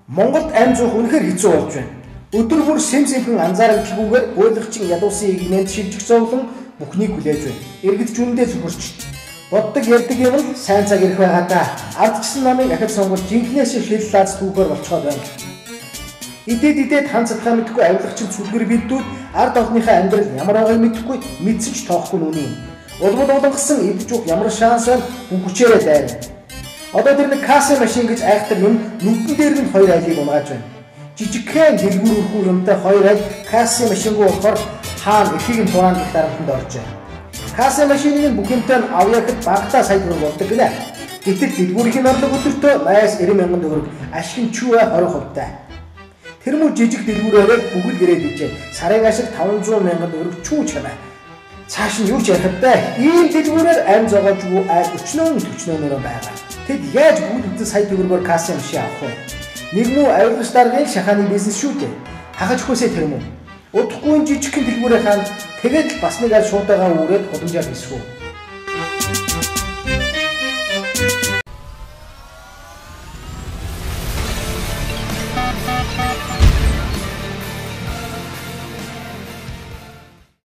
Монголд амь зуух үнэхээр хэцүү болж байна. Өдөр бүр сэмхэн анзаарагдalgүйгээр уйлгчин ядуусын игнэнд шилжих зовлон бүхнийг хүлээж байна. Иргэд жүндээ зүхэрч боддог ярьдаг юм л сайн цаг ирэх байгаа да. Ардчсан намыг ахад сонгож жинхнээс шил лаац түүхээр болцоход байна. Идээд ханцадхаа мэдхгүй авилгачин сүлгэр бидүүд ард олонныхаа амьдрал ямар байгааг мэдэхгүй мэдсэн ч тоохгүй нүний. Улмал улангасан идж уух ямар шансаар хүн хүчээрээ дайрна. Одоо тэр нэг кассе машин гэж айхтар юм нүдэн дээр нь хоёр айлыг унгааж байна. Жижигхэн дэлгүүр өрхүү юмтай хоёр айл кассе машингүй болохоор хаана ихийг нь тураан гэх дарамтанд орж байна. Кассе машиныг бүхэнтэй нь авьяахад багтаа сая төгрөг болдог гинэ. Гэтэл дэлгүүрийн орлого өдөртөө 80,000 төгрөг, ашиг нь чүвэ 20%-тай. Тэр мөр жижиг дэлгүүрээрээ бүгд гэрээд ижээ. Сарын ашиг 500,000 төгрөг чүү чамаа. Цааш нь юу ч ярих вэ? Ийм дэлгүүрээр амь зогоожгүй өчнөөнөөр байгаа. Тэд яаж бүгд сая төгрөгөөр кассе машин авах вэ? Нэг муу авилгаж даргын шахааны бизнес шүү дээ. Хахаж хөөсэй тэр мөн. Удахгүй жижигхэн дэлгүүрээ хаан тэгээд бас нэг аль шуудаагаа үрээд худамжаар хийсгүү.